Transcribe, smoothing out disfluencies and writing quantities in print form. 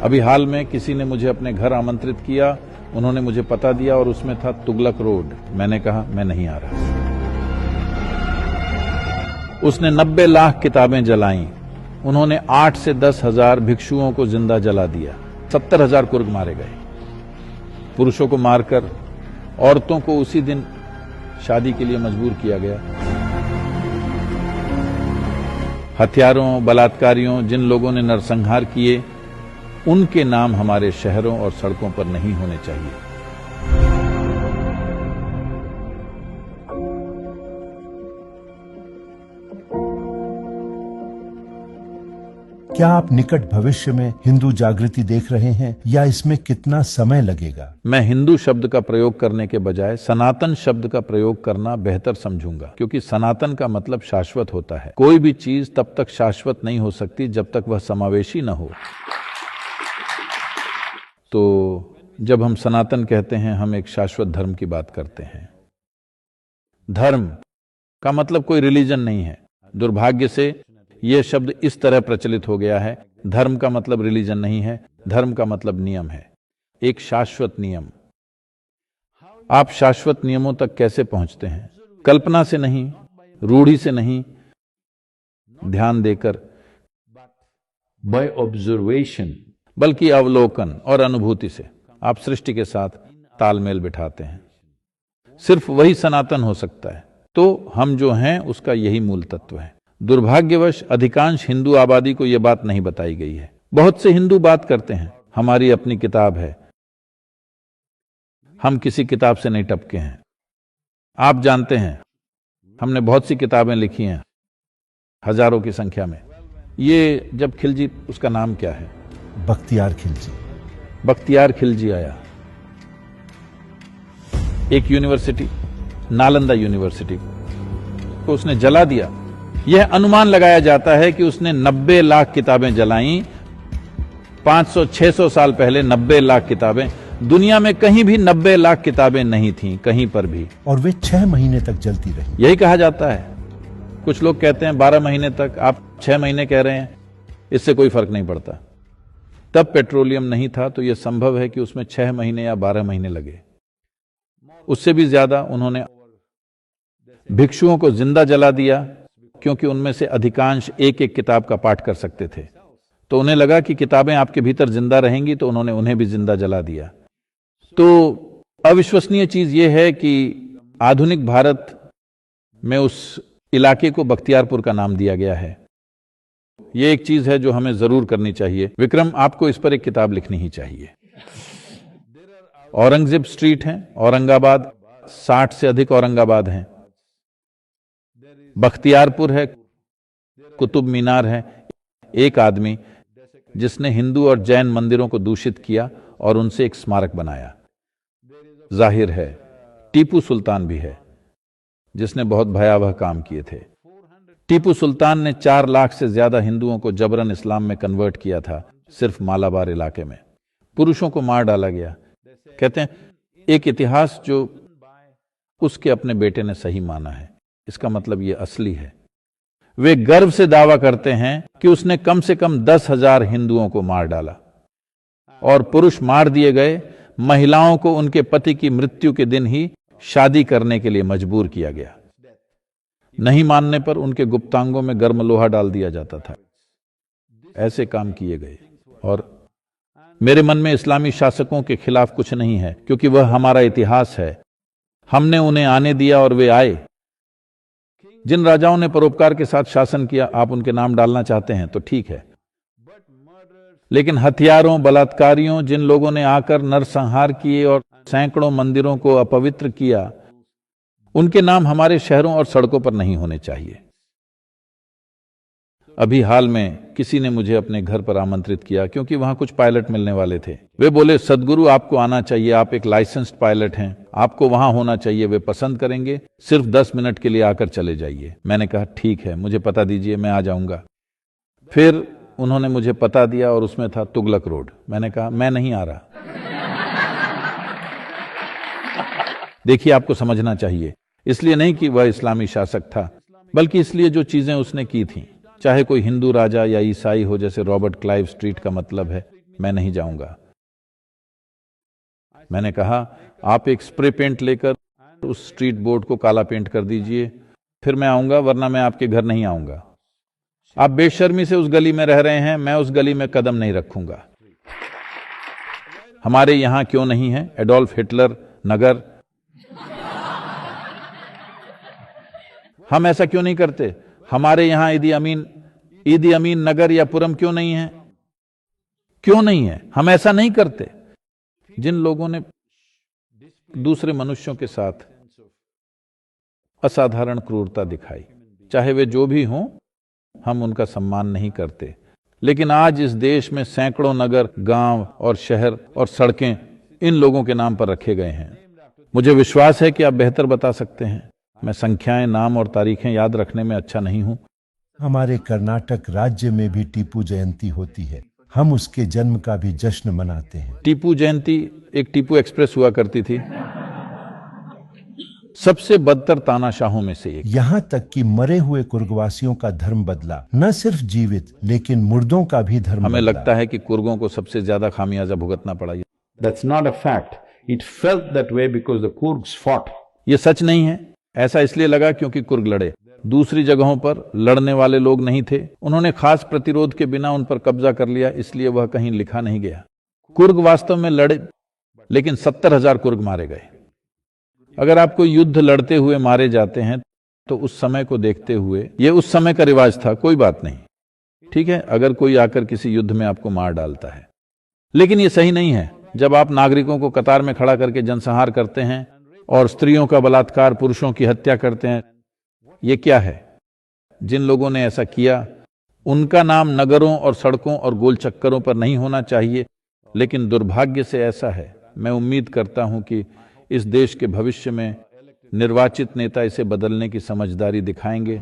अभी हाल में किसी ने मुझे अपने घर आमंत्रित किया, उन्होंने मुझे पता दिया और उसमें था तुगलक रोड। मैंने कहा मैं नहीं आ रहा। उसने 90 लाख किताबें जलाईं। उन्होंने 8 से 10 हजार भिक्षुओं को जिंदा जला दिया। 70 हजार कुर्ग मारे गए। पुरुषों को मारकर औरतों को उसी दिन शादी के लिए मजबूर किया गया। हथियारों, बलात्कारियों, जिन लोगों ने नरसंहार किए, उनके नाम हमारे शहरों और सड़कों पर नहीं होने चाहिए। क्या आप निकट भविष्य में हिंदू जागृति देख रहे हैं या इसमें कितना समय लगेगा? मैं हिंदू शब्द का प्रयोग करने के बजाय सनातन शब्द का प्रयोग करना बेहतर समझूंगा, क्योंकि सनातन का मतलब शाश्वत होता है। कोई भी चीज तब तक शाश्वत नहीं हो सकती जब तक वह समावेशी न हो। तो जब हम सनातन कहते हैं, हम एक शाश्वत धर्म की बात करते हैं। धर्म का मतलब कोई रिलीजन नहीं है। दुर्भाग्य से यह शब्द इस तरह प्रचलित हो गया है। धर्म का मतलब रिलीजन नहीं है, धर्म का मतलब नियम है, एक शाश्वत नियम। आप शाश्वत नियमों तक कैसे पहुंचते हैं? कल्पना से नहीं, रूढ़ी से नहीं, ध्यान देकर, बाय ऑब्जर्वेशन, बल्कि अवलोकन और अनुभूति से आप सृष्टि के साथ तालमेल बिठाते हैं। सिर्फ वही सनातन हो सकता है। तो हम जो हैं उसका यही मूल तत्व है। दुर्भाग्यवश अधिकांश हिंदू आबादी को यह बात नहीं बताई गई है। बहुत से हिंदू बात करते हैं, हमारी अपनी किताब है, हम किसी किताब से नहीं टपके हैं। आप जानते हैं, हमने बहुत सी किताबें लिखी हैं, हजारों की संख्या में। ये जब खिलजी, उसका नाम क्या है? बख्तियार खिलजी। बख्तियार खिलजी आया, एक यूनिवर्सिटी, नालंदा यूनिवर्सिटी को उसने जला दिया। यह अनुमान लगाया जाता है कि उसने 90 लाख किताबें जलाईं। 500-600 साल पहले 90 लाख किताबें, दुनिया में कहीं भी 90 लाख किताबें नहीं थीं, कहीं पर भी। और वे 6 महीने तक जलती रही। यही कहा जाता है। कुछ लोग कहते हैं 12 महीने तक, आप 6 महीने कह रहे हैं, इससे कोई फर्क नहीं पड़ता। तब पेट्रोलियम नहीं था, तो यह संभव है कि उसमें 6 महीने या 12 महीने लगे। उससे भी ज्यादा उन्होंने भिक्षुओं को जिंदा जला दिया, क्योंकि उनमें से अधिकांश एक एक किताब का पाठ कर सकते थे। तो उन्हें लगा कि किताबें आपके भीतर जिंदा रहेंगी, तो उन्होंने उन्हें भी जिंदा जला दिया। तो अविश्वसनीय चीज यह है कि आधुनिक भारत में उस इलाके को बख्तियारपुर का नाम दिया गया है। यह एक चीज है जो हमें जरूर करनी चाहिए। विक्रम, आपको इस पर एक किताब लिखनी ही चाहिए। औरंगजेब स्ट्रीट है, औरंगाबाद, 60 से अधिक औरंगाबाद हैं। बख्तियारपुर है, कुतुब मीनार है। एक आदमी जिसने हिंदू और जैन मंदिरों को दूषित किया और उनसे एक स्मारक बनाया। जाहिर है टीपू सुल्तान भी है, जिसने बहुत भयावह काम किए थे। टीपू सुल्तान ने 4 लाख से ज्यादा हिंदुओं को जबरन इस्लाम में कन्वर्ट किया था, सिर्फ मालाबार इलाके में। पुरुषों को मार डाला गया। कहते हैं एक इतिहास जो उसके अपने बेटे ने सही माना है, इसका मतलब ये असली है। वे गर्व से दावा करते हैं कि उसने कम से कम 10,000 हिंदुओं को मार डाला और पुरुष मार दिए गए। महिलाओं को उनके पति की मृत्यु के दिन ही शादी करने के लिए मजबूर किया गया। नहीं मानने पर उनके गुप्तांगों में गर्म लोहा डाल दिया जाता था। ऐसे काम किए गए। और मेरे मन में इस्लामी शासकों के खिलाफ कुछ नहीं है, क्योंकि वह हमारा इतिहास है। हमने उन्हें आने दिया और वे आए। जिन राजाओं ने परोपकार के साथ शासन किया, आप उनके नाम डालना चाहते हैं तो ठीक है, लेकिन हथियारों, बलात्कारियों, जिन लोगों ने आकर नरसंहार किए और सैकड़ों मंदिरों को अपवित्र किया, उनके नाम हमारे शहरों और सड़कों पर नहीं होने चाहिए। अभी हाल में किसी ने मुझे अपने घर पर आमंत्रित किया, क्योंकि वहां कुछ पायलट मिलने वाले थे। वे बोले, सदगुरु आपको आना चाहिए, आप एक लाइसेंस्ड पायलट हैं, आपको वहां होना चाहिए, वे पसंद करेंगे, सिर्फ 10 मिनट के लिए आकर चले जाइए। मैंने कहा ठीक है, मुझे पता दीजिए, मैं आ जाऊंगा। फिर उन्होंने मुझे पता दिया और उसमें था तुगलक रोड। मैंने कहा मैं नहीं आ रहा। देखिए, आपको समझना चाहिए, इसलिए नहीं कि वह इस्लामी शासक था, बल्कि इसलिए जो चीजें उसने की थी। चाहे कोई हिंदू राजा या ईसाई हो, जैसे रॉबर्ट क्लाइव स्ट्रीट का मतलब है, मैं नहीं जाऊंगा। मैंने कहा, आप एक स्प्रे पेंट लेकर उस स्ट्रीट बोर्ड को काला पेंट कर दीजिए, फिर मैं आऊंगा, वरना मैं आपके घर नहीं आऊंगा। आप बेशर्मी से उस गली में रह रहे हैं, मैं उस गली में कदम नहीं रखूंगा। हमारे यहां क्यों नहीं है एडोल्फ हिटलर नगर? हम ऐसा क्यों नहीं करते? हमारे यहां ईदी अमीन नगर या पुरम क्यों नहीं है? क्यों नहीं है? हम ऐसा नहीं करते। जिन लोगों ने दूसरे मनुष्यों के साथ असाधारण क्रूरता दिखाई, चाहे वे जो भी हों, हम उनका सम्मान नहीं करते। लेकिन आज इस देश में सैकड़ों नगर, गांव और शहर और सड़कें इन लोगों के नाम पर रखे गए हैं। मुझे विश्वास है कि आप बेहतर बता सकते हैं। मैं संख्याएं, नाम और तारीखें याद रखने में अच्छा नहीं हूं। हमारे कर्नाटक राज्य में भी टीपू जयंती होती है। हम उसके जन्म का भी जश्न मनाते हैं। टीपू जयंती एक टीपू एक्सप्रेस हुआ करती थी, सबसे बदतर तानाशाहों में से एक। यहाँ तक कि मरे हुए कुर्गवासियों का धर्म बदला, न सिर्फ जीवित लेकिन मुर्दों का भी धर्म हमें बदला। लगता है कि कुर्गों को सबसे ज्यादा खामियाजा भुगतना पड़ा। That's not a fact. It felt that way because the Kurds fought. ये सच नहीं है। ऐसा इसलिए लगा क्योंकि कुर्ग लड़े। दूसरी जगहों पर लड़ने वाले लोग नहीं थे। उन्होंने खास प्रतिरोध के बिना उन पर कब्जा कर लिया, इसलिए वह कहीं लिखा नहीं गया। कुर्ग वास्तव में लड़े, लेकिन 70,000 कुर्ग मारे गए। अगर आपको युद्ध लड़ते हुए मारे जाते हैं तो उस समय को देखते हुए, ये उस समय का रिवाज था, कोई बात नहीं, ठीक है, अगर कोई आकर किसी युद्ध में आपको मार डालता है। लेकिन ये सही नहीं है जब आप नागरिकों को कतार में खड़ा करके जनसंहार करते हैं और स्त्रियों का बलात्कार, पुरुषों की हत्या करते हैं। ये क्या है? जिन लोगों ने ऐसा किया उनका नाम नगरों और सड़कों और गोल चक्करों पर नहीं होना चाहिए, लेकिन दुर्भाग्य से ऐसा है। मैं उम्मीद करता हूं कि इस देश के भविष्य में निर्वाचित नेता इसे बदलने की समझदारी दिखाएंगे।